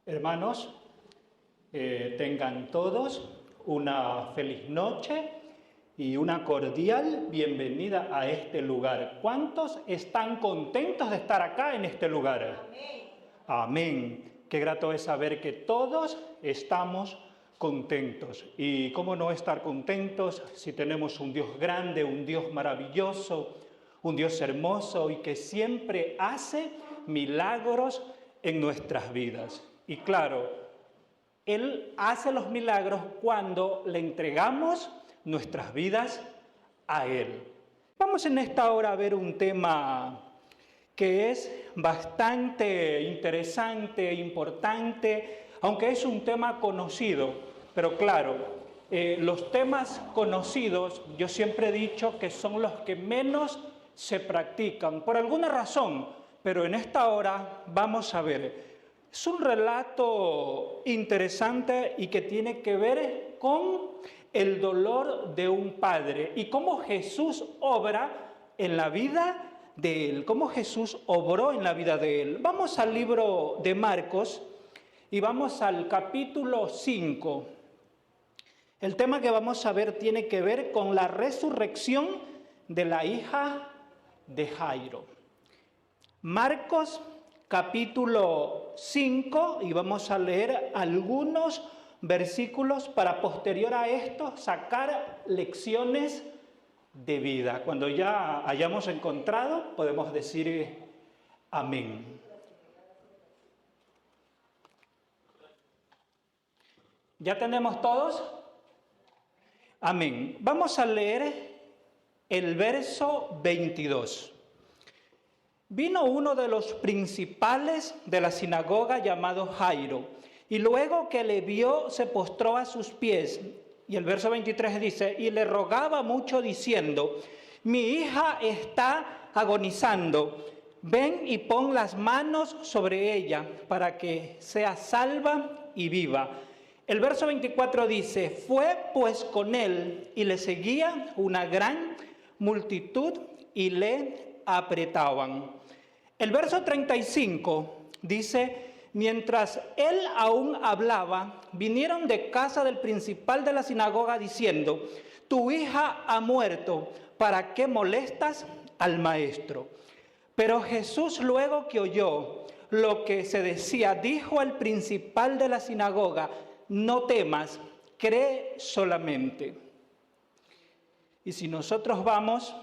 Hermanos, tengan todos una feliz noche y una cordial bienvenida a este lugar. ¿Cuántos están contentos de estar acá en este lugar? Amén. Amén. Qué grato es saber que todos estamos contentos. ¿Y cómo no estar contentos si tenemos un Dios grande, un Dios maravilloso, un Dios hermoso y que siempre hace milagros en nuestras vidas? Y claro, Él hace los milagros cuando le entregamos nuestras vidas a Él. Vamos en esta hora a ver un tema que es bastante interesante, importante, aunque es un tema conocido. Pero claro, los temas conocidos yo siempre he dicho que son los que menos se practican, por alguna razón, pero en esta hora vamos a ver. Es un relato interesante y que tiene que ver con el dolor de un padre y cómo Jesús obra en la vida de él, cómo Jesús obró en la vida de él. Vamos al libro de Marcos y vamos al capítulo 5. El tema que vamos a ver tiene que ver con la resurrección de la hija de Jairo. Marcos capítulo 5, y vamos a leer algunos versículos para posterior a esto sacar lecciones de vida. Cuando ya hayamos encontrado, podemos decir amén. ¿Ya tenemos todos? Amén. Vamos a leer el verso 22. Vino uno de los principales de la sinagoga llamado Jairo, y luego que le vio se postró a sus pies. Y el verso 23 dice, y le rogaba mucho diciendo, mi hija está agonizando, ven y pon las manos sobre ella para que sea salva y viva. El verso 24 dice, fue pues con él y le seguía una gran multitud y le apretaban. El verso 35 dice, mientras él aún hablaba, vinieron de casa del principal de la sinagoga diciendo, tu hija ha muerto, ¿para qué molestas al maestro? Pero Jesús, luego que oyó lo que se decía, dijo al principal de la sinagoga, no temas, cree solamente. Y si nosotros vamos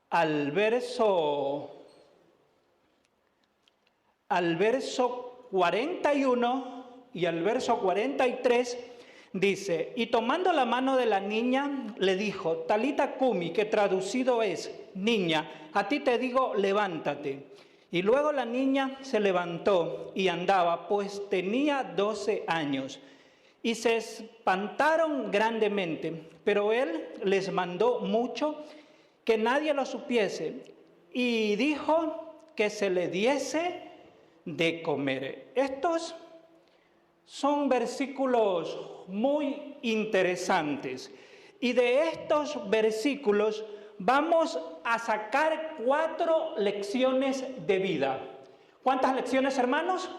al verso 41 y al verso 43 dice, y tomando la mano de la niña le dijo, Talita cumi, que traducido es, niña, a ti te digo, levántate. Y luego la niña se levantó y andaba, pues tenía 12 años. Y se espantaron grandemente, pero él les mandó mucho que nadie lo supiese y dijo que se le diese de comer. Estos son versículos muy interesantes y de estos versículos vamos a sacar 4 lecciones de vida. ¿Cuántas lecciones, hermanos?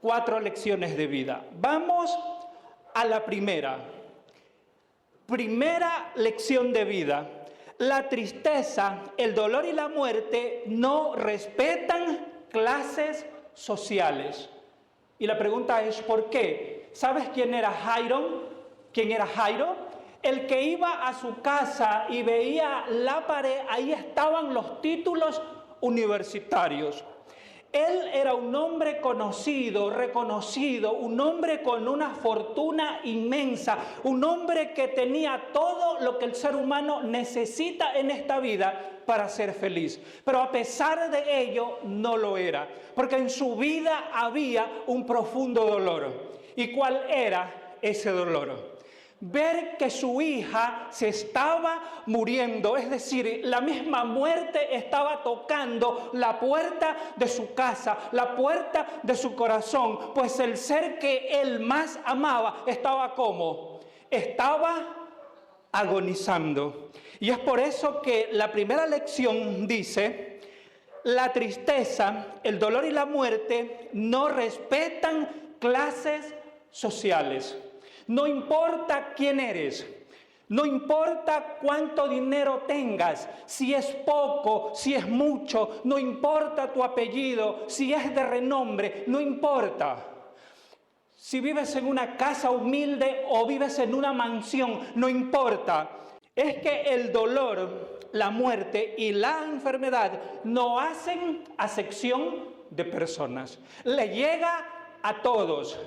4 lecciones de vida. Vamos a la primera. Primera lección de vida. La tristeza, el dolor y la muerte no respetan clases sociales. Y la pregunta es, ¿por qué? ¿Sabes quién era Jairo? ¿Quién era Jairo? El que iba a su casa y veía la pared, ahí estaban los títulos universitarios. Él era un hombre conocido, reconocido, un hombre con una fortuna inmensa, un hombre que tenía todo lo que el ser humano necesita en esta vida para ser feliz. Pero a pesar de ello, no lo era, porque en su vida había un profundo dolor. ¿Y cuál era ese dolor? Ver que su hija se estaba muriendo, es decir, la misma muerte estaba tocando la puerta de su casa, la puerta de su corazón, pues el ser que él más amaba estaba ¿cómo? Estaba agonizando. Y es por eso que la primera lección dice, La tristeza, el dolor y la muerte no respetan clases sociales. No importa quién eres, no importa cuánto dinero tengas, si es poco, si es mucho, no importa tu apellido, si es de renombre, no importa. Si vives en una casa humilde o vives en una mansión, no importa. Es que el dolor, la muerte y la enfermedad no hacen acepción de personas. Le llega a todos.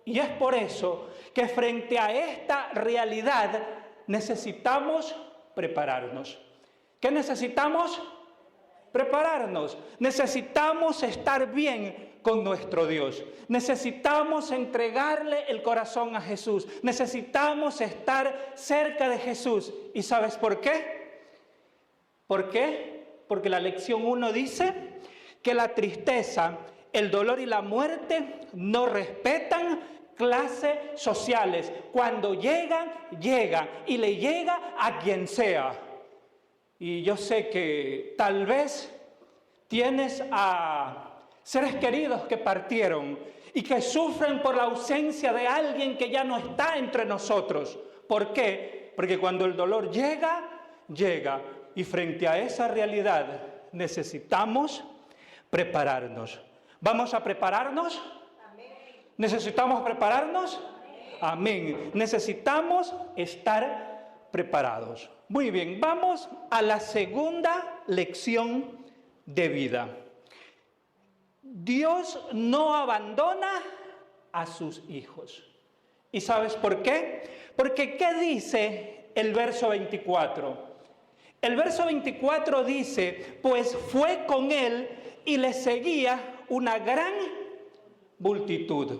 Y es por eso que frente a esta realidad necesitamos prepararnos. ¿Qué necesitamos? Prepararnos. Necesitamos estar bien con nuestro Dios. Necesitamos entregarle el corazón a Jesús. Necesitamos estar cerca de Jesús. ¿Y sabes por qué? ¿Por qué? Porque la lección 1 dice que la tristeza, el dolor y la muerte no respetan clases sociales. Cuando llegan, llegan y le llega a quien sea. Y yo sé que tal vez tienes a seres queridos que partieron y que sufren por la ausencia de alguien que ya no está entre nosotros. ¿Por qué? Porque cuando el dolor llega, llega. Y frente a esa realidad necesitamos prepararnos. ¿Vamos a prepararnos? ¿Necesitamos prepararnos? Amén. Necesitamos estar preparados. Muy bien, vamos a la segunda lección de vida. Dios no abandona a sus hijos. ¿Y sabes por qué? Porque ¿qué dice el verso 24? El verso 24 dice, pues fue con él y le seguía una gran multitud.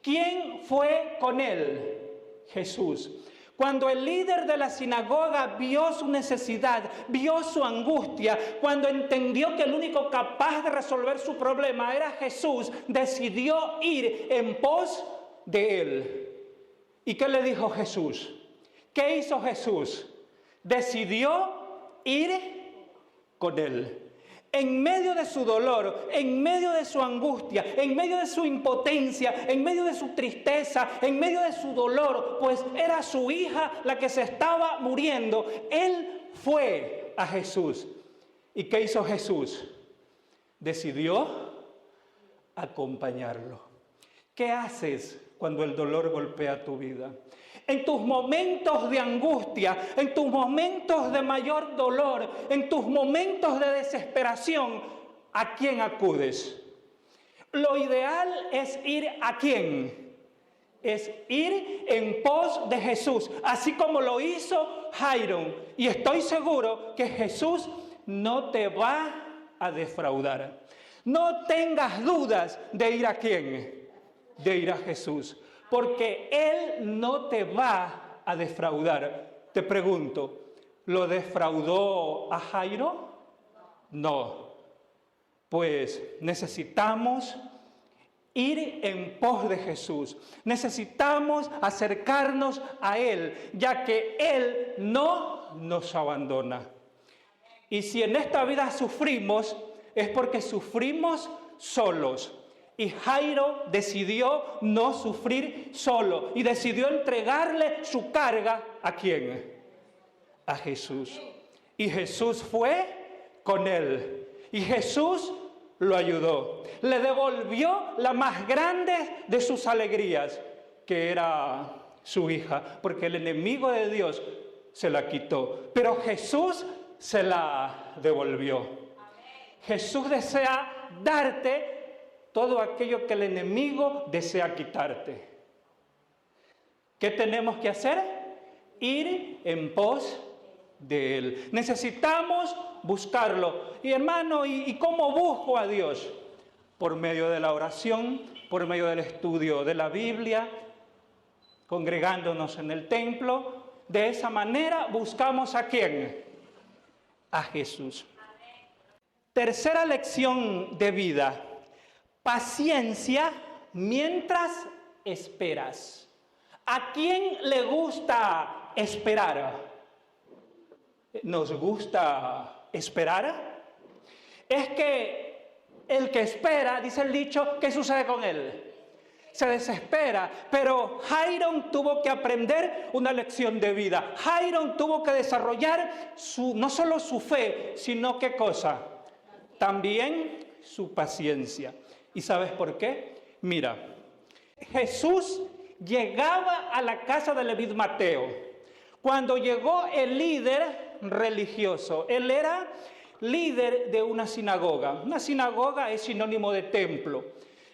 ¿Quién fue con él? Jesús. Cuando el líder de la sinagoga vio su necesidad, vio su angustia, cuando entendió que el único capaz de resolver su problema era Jesús, decidió ir en pos de él. ¿Y qué le dijo Jesús? ¿Qué hizo Jesús? Decidió ir con él. En medio de su dolor, en medio de su angustia, en medio de su impotencia, en medio de su tristeza, en medio de su dolor, pues era su hija la que se estaba muriendo, él fue a Jesús. ¿Y qué hizo Jesús? Decidió acompañarlo. ¿Qué haces cuando el dolor golpea tu vida? En tus momentos de angustia, en tus momentos de mayor dolor, en tus momentos de desesperación, ¿a quién acudes? Lo ideal es ir ¿a quién? Es ir en pos de Jesús, así como lo hizo Jairo. Y estoy seguro que Jesús no te va a defraudar. No tengas dudas de ir ¿a quién? De ir a Jesús. Porque Él no te va a defraudar. Te pregunto, ¿lo defraudó a Jairo? No. Pues necesitamos ir en pos de Jesús. Necesitamos acercarnos a Él, ya que Él no nos abandona. Y si en esta vida sufrimos, es porque sufrimos solos. Y Jairo decidió no sufrir solo y decidió entregarle su carga ¿a quién? A Jesús. Y Jesús fue con él. Y Jesús lo ayudó. Le devolvió la más grande de sus alegrías, que era su hija, porque el enemigo de Dios se la quitó. Pero Jesús se la devolvió. Jesús desea darte todo aquello que el enemigo desea quitarte. ¿Qué tenemos que hacer? Ir en pos de Él. Necesitamos buscarlo. Y hermano, ¿y cómo busco a Dios? Por medio de la oración, por medio del estudio de la Biblia, congregándonos en el templo. De esa manera buscamos ¿a quién? A Jesús. Tercera lección de vida. Paciencia mientras esperas. ¿A quién le gusta esperar? ¿Nos gusta esperar? es que el que espera, dice el dicho, ¿qué sucede con él? Se desespera, pero Jairo tuvo que aprender una lección de vida. Jairo tuvo que desarrollar no solo su fe, sino ¿qué cosa? También su paciencia. ¿Y sabes por qué? Mira, Jesús llegaba a la casa de Leví Mateo. Cuando llegó el líder religioso, él era líder de una sinagoga. Una sinagoga es sinónimo de templo.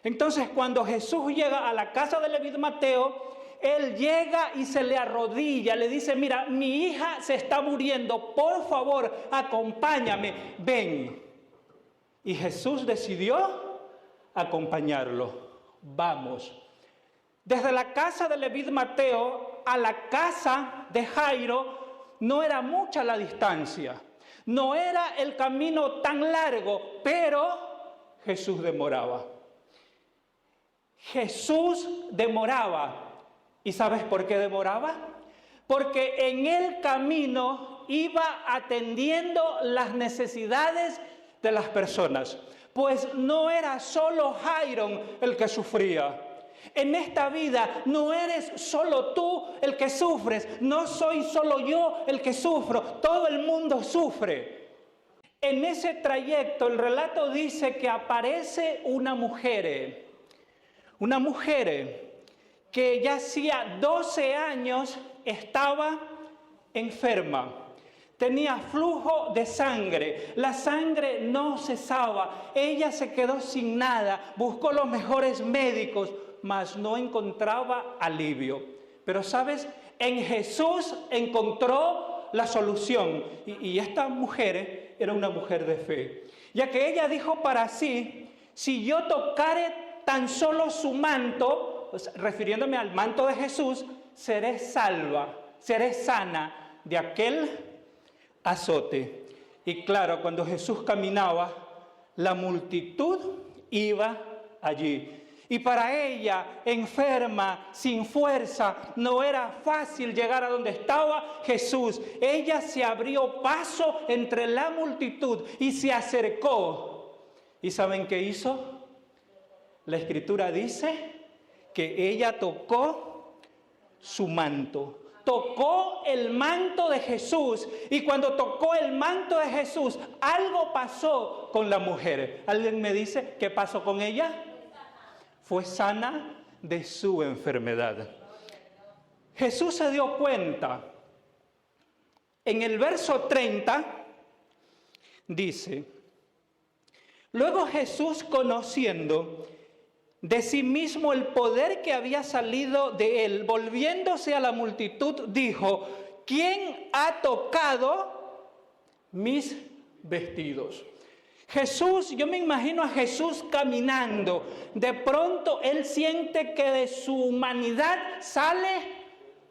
Entonces, cuando Jesús llega a la casa de Leví Mateo, él llega y se le arrodilla, le dice, mira, mi hija se está muriendo, por favor, acompáñame, ven. Y Jesús decidió acompañarlo. Vamos. Desde la casa de Leví Mateo a la casa de Jairo no era mucha la distancia. No era el camino tan largo, pero Jesús demoraba. Jesús demoraba. ¿Y sabes por qué demoraba? Porque en el camino iba atendiendo las necesidades de las personas. Pues no era solo Jairo el que sufría. En esta vida no eres solo tú el que sufres, no soy solo yo el que sufro, todo el mundo sufre. En ese trayecto el relato dice que aparece una mujer que ya hacía 12 años estaba enferma. Tenía flujo de sangre, la sangre no cesaba, ella se quedó sin nada, buscó los mejores médicos, mas no encontraba alivio. Pero ¿sabes? En Jesús encontró la solución. Y esta mujer era una mujer de fe, ya que ella dijo para sí, si yo tocare tan solo su manto, refiriéndome al manto de Jesús, seré salva, seré sana de aquel azote. Y claro, cuando Jesús caminaba, la multitud iba allí. Y para ella, enferma, sin fuerza, no era fácil llegar a donde estaba Jesús. Ella se abrió paso entre la multitud y se acercó. ¿Y saben qué hizo? La Escritura dice que ella tocó su manto. Tocó el manto de Jesús. Y cuando tocó el manto de Jesús, algo pasó con la mujer. ¿Alguien me dice qué pasó con ella? Fue sana de su enfermedad. Jesús se dio cuenta. En el verso 30 dice, luego Jesús, conociendo de sí mismo el poder que había salido de él, volviéndose a la multitud, dijo, ¿quién ha tocado mis vestidos? Jesús, yo me imagino a Jesús caminando. De pronto él siente que de su humanidad sale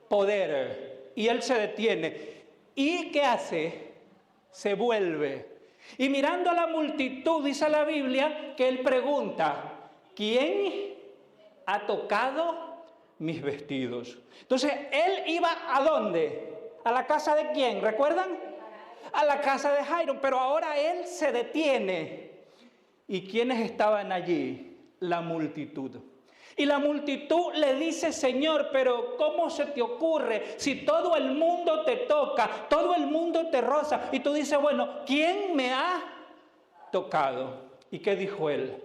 poder. Y él se detiene. ¿Y qué hace? Se vuelve. Y mirando a la multitud, dice la Biblia, que él pregunta, ¿quién ha tocado mis vestidos? Entonces, él iba ¿a dónde? ¿A la casa de quién? ¿Recuerdan? A la casa de Jairo, pero ahora él se detiene. ¿Y quiénes estaban allí? La multitud. Y la multitud le dice, Señor, pero ¿cómo se te ocurre si todo el mundo te toca, todo el mundo te roza? Y tú dices, bueno, ¿quién me ha tocado? ¿Y qué dijo él?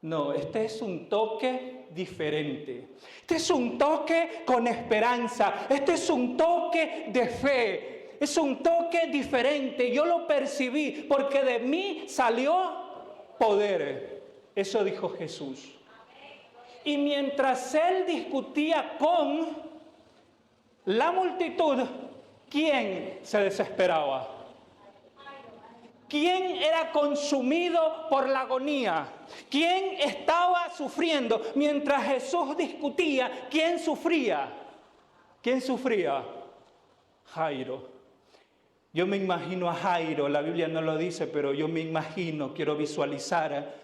No, este es un toque diferente. Este es un toque con esperanza. Este es un toque de fe. Es un toque diferente. Yo lo percibí porque de mí salió poder. Eso dijo Jesús. Y mientras él discutía con la multitud, ¿quién se desesperaba? ¿Quién era consumido por la agonía? ¿Quién estaba sufriendo? Mientras Jesús discutía, ¿quién sufría? ¿Quién sufría? Jairo. Yo me imagino a Jairo, la Biblia no lo dice, pero yo me imagino, quiero visualizar,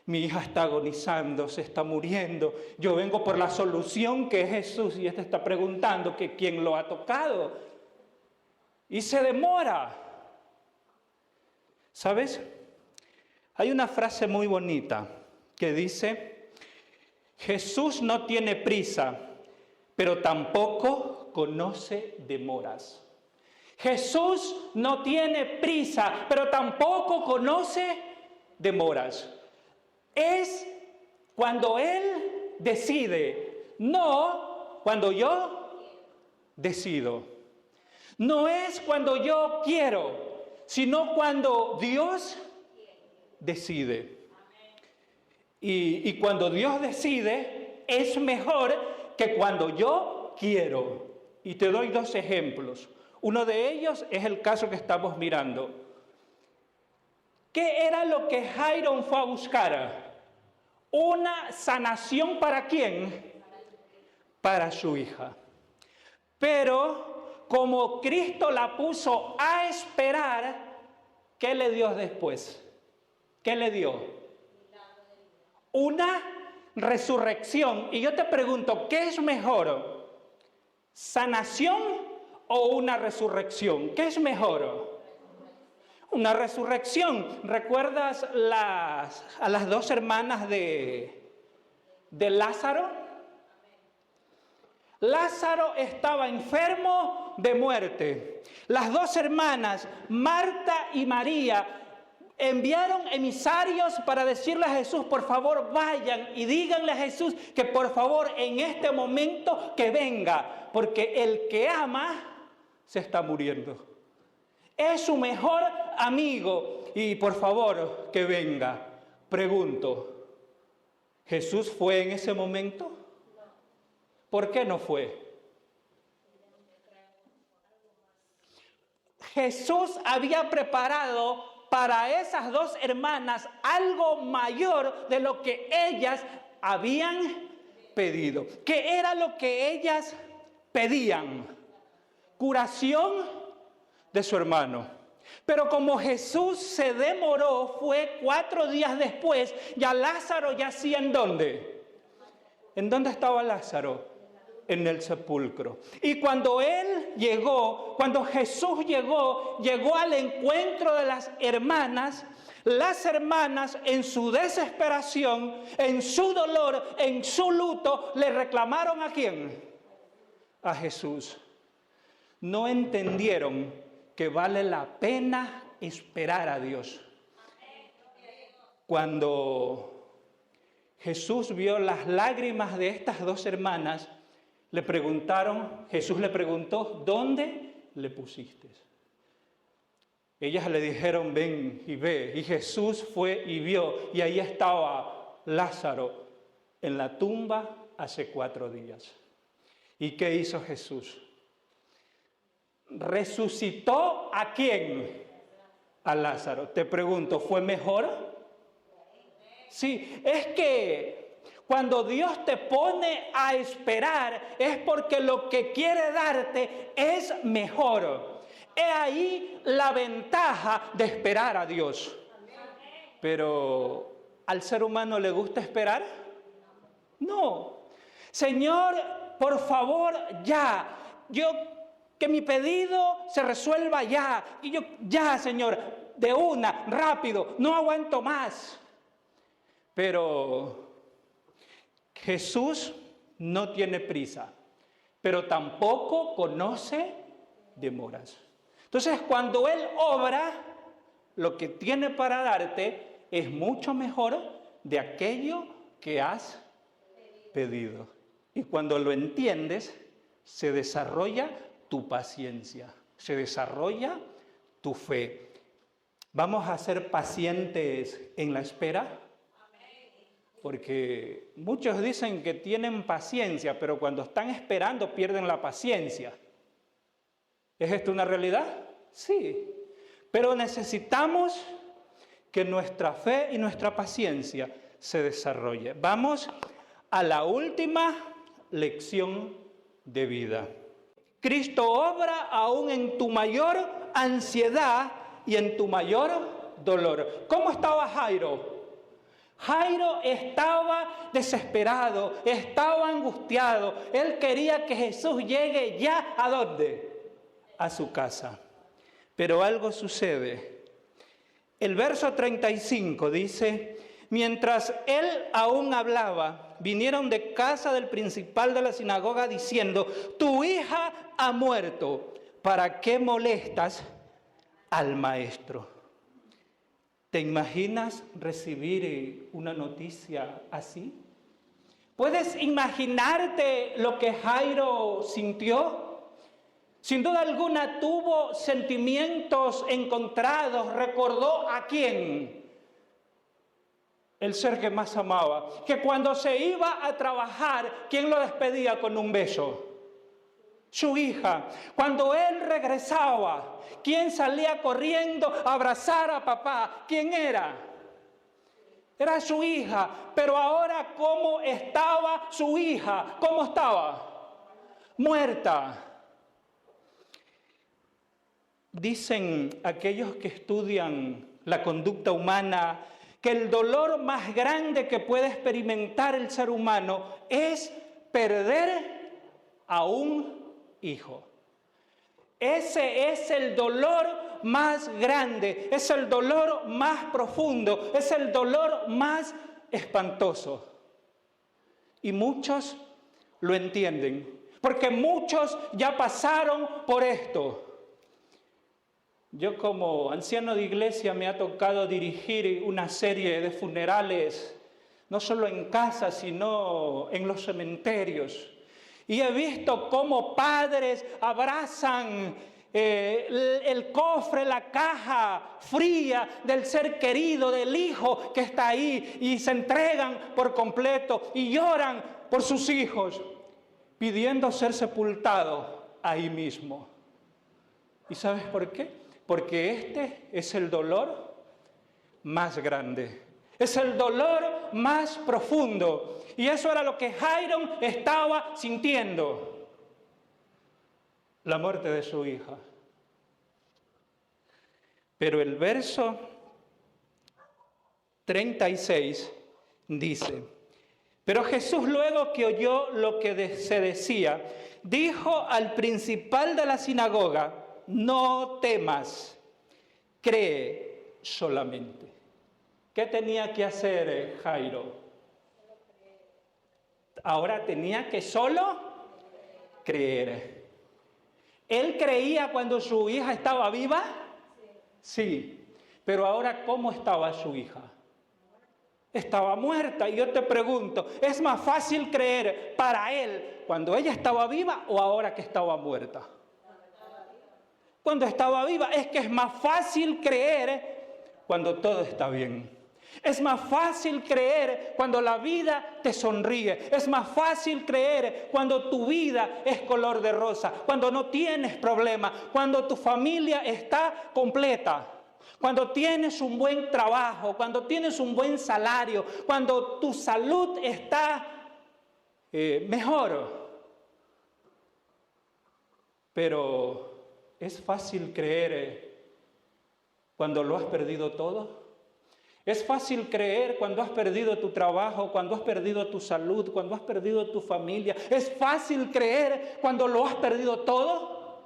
mi hija está agonizando, se está muriendo, yo vengo por la solución que es Jesús y este está preguntando que quién lo ha tocado. Y se demora. ¿Sabes? Hay una frase muy bonita que dice: Jesús no tiene prisa, pero tampoco conoce demoras. Jesús no tiene prisa, pero tampoco conoce demoras. Es cuando Él decide, no cuando yo decido. No es cuando yo quiero, sino cuando Dios decide. Y cuando Dios decide, es mejor que cuando yo quiero. Y te doy dos ejemplos. Uno de ellos es el caso que estamos mirando. ¿Qué era lo que Jairo fue a buscar? Una sanación ¿para quién? Para su hija. Pero como Cristo la puso a esperar, ¿qué le dio después? ¿Qué le dio? Una resurrección. Y yo te pregunto, ¿qué es mejor? ¿Sanación o una resurrección? ¿Qué es mejor? Una resurrección. ¿Recuerdas a las dos hermanas de Lázaro? Lázaro estaba enfermo de muerte. Las dos hermanas, Marta y María, enviaron emisarios para decirle a Jesús: por favor vayan y díganle a Jesús que por favor en este momento que venga, porque el que ama se está muriendo. Es su mejor amigo y por favor que venga. Pregunto, ¿Jesús fue en ese momento? ¿Por qué no fue? Jesús había preparado para esas dos hermanas algo mayor de lo que ellas habían pedido. ¿Qué era lo que ellas pedían? Curación de su hermano. Pero como Jesús se demoró, fue 4 días después, ya Lázaro yacía ¿en dónde? ¿En dónde estaba Lázaro? En el sepulcro. Y cuando él llegó, cuando Jesús llegó al encuentro de las hermanas en su desesperación, en su dolor, en su luto, le reclamaron ¿a quién? A Jesús. No entendieron que vale la pena esperar a Dios. Cuando Jesús vio las lágrimas de estas dos hermanas, Jesús le preguntó: ¿dónde le pusiste? Ellas le dijeron: ven y ve. Y Jesús fue y vio, y ahí estaba Lázaro en la tumba hace 4 días. ¿Y qué hizo Jesús? ¿Resucitó a quién? A Lázaro. Te pregunto, ¿fue mejor? Sí, es que cuando Dios te pone a esperar es porque lo que quiere darte es mejor. He ahí la ventaja de esperar a Dios. Pero ¿al ser humano le gusta esperar? No. Señor, por favor, ya. Que mi pedido se resuelva ya. Y ya, Señor, de una, rápido, no aguanto más. Pero Jesús no tiene prisa, pero tampoco conoce demoras. Entonces, cuando Él obra, lo que tiene para darte es mucho mejor de aquello que has pedido. Y cuando lo entiendes, se desarrolla tu paciencia, se desarrolla tu fe. ¿Vamos a ser pacientes en la espera? Porque muchos dicen que tienen paciencia, pero cuando están esperando pierden la paciencia. ¿Es esto una realidad? Sí. Pero necesitamos que nuestra fe y nuestra paciencia se desarrolle. Vamos a la última lección de vida. Cristo obra aún en tu mayor ansiedad y en tu mayor dolor. ¿Cómo estaba Jairo? Jairo estaba desesperado, estaba angustiado. Él quería que Jesús llegue ya ¿a dónde? A su casa. Pero algo sucede. El verso 35 dice: mientras él aún hablaba, vinieron de casa del principal de la sinagoga diciendo: tu hija ha muerto, ¿para qué molestas al maestro? ¿Te imaginas recibir una noticia así? ¿Puedes imaginarte lo que Jairo sintió? Sin duda alguna tuvo sentimientos encontrados. Recordó a quién, el ser que más amaba, que cuando se iba a trabajar, ¿quién lo despedía con un beso? Su hija. Cuando él regresaba, ¿quién salía corriendo a abrazar a papá? ¿Quién era? Era su hija. Pero ahora, ¿cómo estaba su hija? ¿Cómo estaba? Muerta. Dicen aquellos que estudian la conducta humana que el dolor más grande que puede experimentar el ser humano es perder a un hijo. Ese es el dolor más grande, es el dolor más profundo, es el dolor más espantoso. Y muchos lo entienden, porque muchos ya pasaron por esto. Yo como anciano de iglesia me ha tocado dirigir una serie de funerales, no solo en casa, sino en los cementerios. Y he visto cómo padres abrazan el cofre, la caja fría del ser querido, del hijo que está ahí, y se entregan por completo y lloran por sus hijos, pidiendo ser sepultados ahí mismo. ¿Y sabes por qué? Porque este es el dolor más grande, es el dolor más profundo. Y eso era lo que Jairo estaba sintiendo: la muerte de su hija. Pero el verso 36 dice: pero Jesús, luego que oyó lo que se decía, dijo al principal de la sinagoga: no temas, cree solamente. ¿Qué tenía que hacer Jairo? Ahora tenía que solo creer. ¿Él creía cuando su hija estaba viva? Sí. Pero ahora, ¿cómo estaba su hija? Estaba muerta. Y yo te pregunto, ¿es más fácil creer para él cuando ella estaba viva o ahora que estaba muerta? Cuando estaba viva. Es que es más fácil creer cuando todo está bien. Es más fácil creer cuando la vida te sonríe. Es más fácil creer cuando tu vida es color de rosa, cuando no tienes problemas, cuando tu familia está completa, cuando tienes un buen trabajo, cuando tienes un buen salario, cuando tu salud está mejor. Pero ¿es fácil creer cuando lo has perdido todo? ¿Es fácil creer cuando has perdido tu trabajo, cuando has perdido tu salud, cuando has perdido tu familia? ¿Es fácil creer cuando lo has perdido todo?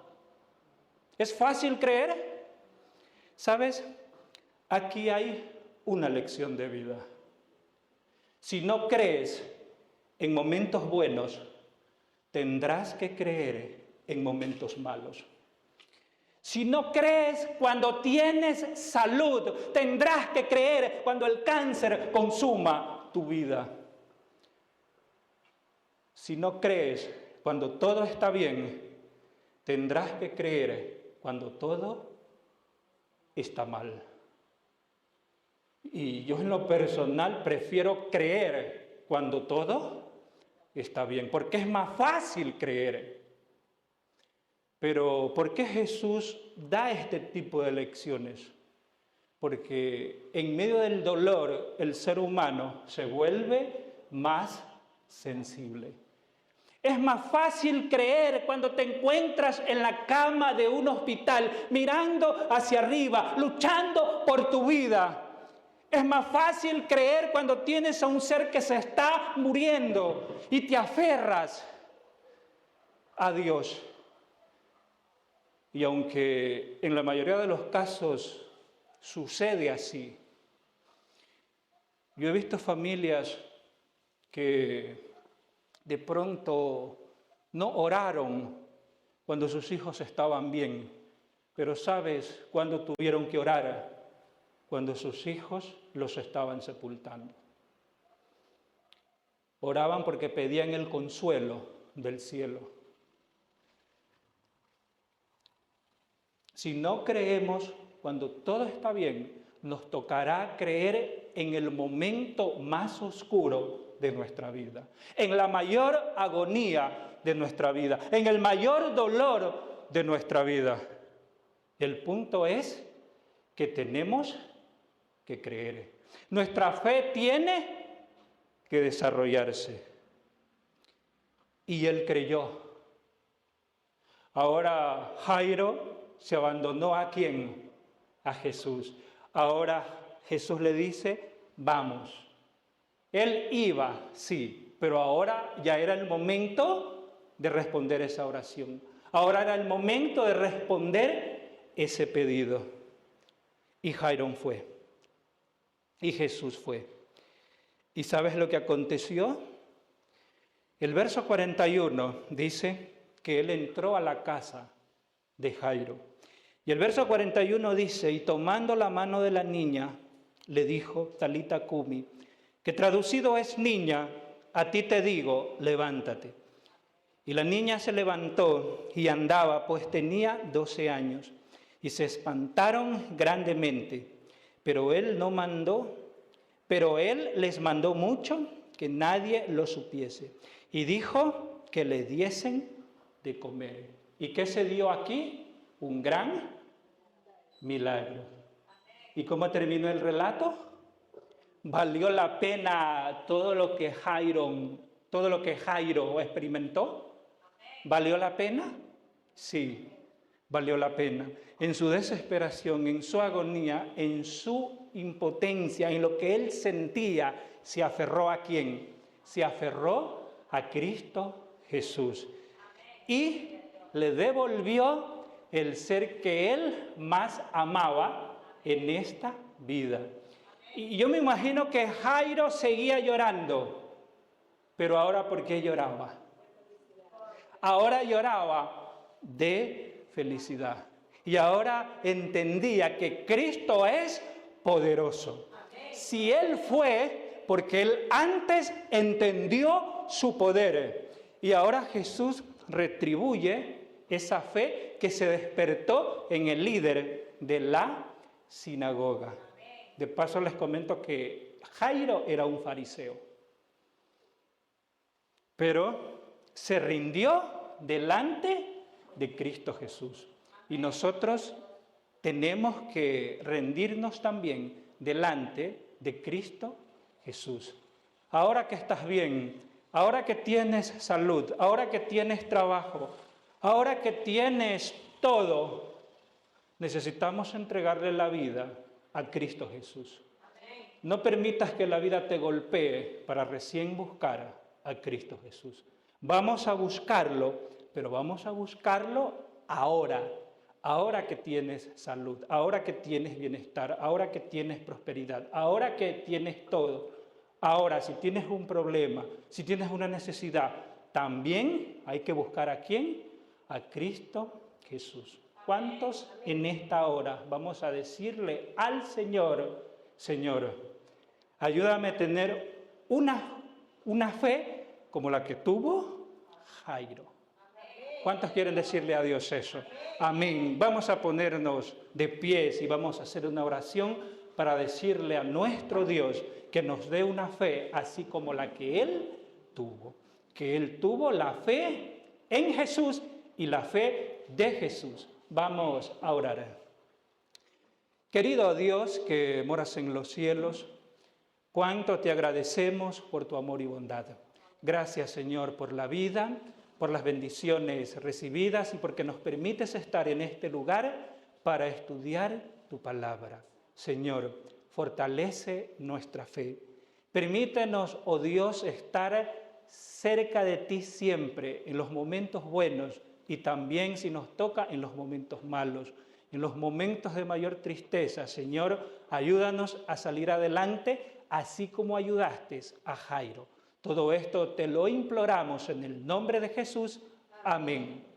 ¿Es fácil creer? ¿Sabes? Aquí hay una lección de vida. Si no crees en momentos buenos, tendrás que creer en momentos malos. Si no crees cuando tienes salud, tendrás que creer cuando el cáncer consuma tu vida. Si no crees cuando todo está bien, tendrás que creer cuando todo está mal. Y yo en lo personal prefiero creer cuando todo está bien, porque es más fácil creer. Pero ¿por qué Jesús da este tipo de lecciones? Porque en medio del dolor el ser humano se vuelve más sensible. Es más fácil creer cuando te encuentras en la cama de un hospital, mirando hacia arriba, luchando por tu vida. Es más fácil creer cuando tienes a un ser que se está muriendo y te aferras a Dios. Y aunque en la mayoría de los casos sucede así. Yo he visto familias que de pronto no oraron cuando sus hijos estaban bien, pero ¿sabes cuándo tuvieron que orar? Cuando sus hijos los estaban sepultando. Oraban porque pedían el consuelo del cielo. Si no creemos cuando todo está bien, nos tocará creer en el momento más oscuro de nuestra vida, en la mayor agonía de nuestra vida, en el mayor dolor de nuestra vida. El punto es que tenemos que creer. Nuestra fe tiene que desarrollarse. Y él creyó. Ahora Jairo se abandonó ¿a quién? A Jesús. Ahora Jesús le dice, vamos. Él iba, sí, pero ahora ya era el momento de responder esa oración. Ahora era el momento de responder ese pedido. Y Jairo fue. Y Jesús fue. ¿Y sabes lo que aconteció? El verso 41 dice que él entró a la casa de Jairo. Y el verso 41 dice, y tomando la mano de la niña, le dijo, Talita Cumi, que traducido es niña, a ti te digo, levántate. Y la niña se levantó y andaba, pues tenía 12 años, y se espantaron grandemente, pero él les mandó mucho que nadie lo supiese, y dijo que le diesen de comer. ¿Y qué se dio aquí? Un gran milagro. ¿Y cómo terminó el relato? ¿Valió la pena todo lo que Jairo experimentó? ¿Valió la pena? Sí, valió la pena. En su desesperación, en su agonía, en su impotencia, en lo que él sentía, se aferró ¿a quién? Se aferró a Cristo Jesús. Y le devolvió el ser que él más amaba en esta vida. Y yo me imagino que Jairo seguía llorando, pero ahora ¿por qué lloraba? Ahora lloraba de felicidad. Y ahora entendía que Cristo es poderoso. Si él fue, porque él antes entendió su poder. Y ahora Jesús retribuye esa fe que se despertó en el líder de la sinagoga. De paso les comento que Jairo era un fariseo, pero se rindió delante de Cristo Jesús. Y nosotros tenemos que rendirnos también delante de Cristo Jesús. Ahora que estás bien, ahora que tienes salud, ahora que tienes trabajo, ahora que tienes todo, necesitamos entregarle la vida a Cristo Jesús. No permitas que la vida te golpee para recién buscar a Cristo Jesús. Vamos a buscarlo, pero vamos a buscarlo ahora que tienes salud, ahora que tienes bienestar, ahora que tienes prosperidad, ahora que tienes todo. Ahora, si tienes un problema, si tienes una necesidad, también hay que buscar ¿a quién? A Cristo Jesús. ¿Cuántos en esta hora vamos a decirle al Señor, Señor, ayúdame a tener una fe como la que tuvo Jairo? ¿Cuántos quieren decirle a Dios eso? Amén. Vamos a ponernos de pies y vamos a hacer una oración para decirle a nuestro Dios que nos dé una fe así como la que Él tuvo. Que Él tuvo la fe en Jesús y la fe de Jesús. Vamos a orar. Querido Dios que moras en los cielos, cuánto te agradecemos por tu amor y bondad. Gracias, Señor, por la vida, por las bendiciones recibidas y porque nos permites estar en este lugar para estudiar tu palabra. Señor, fortalece nuestra fe. Permítenos, oh Dios, estar cerca de ti siempre, en los momentos buenos y también, si nos toca, en los momentos malos. en los momentos de mayor tristeza. Señor, ayúdanos a salir adelante, así como ayudaste a Jairo. Todo esto te lo imploramos en el nombre de Jesús. Amén.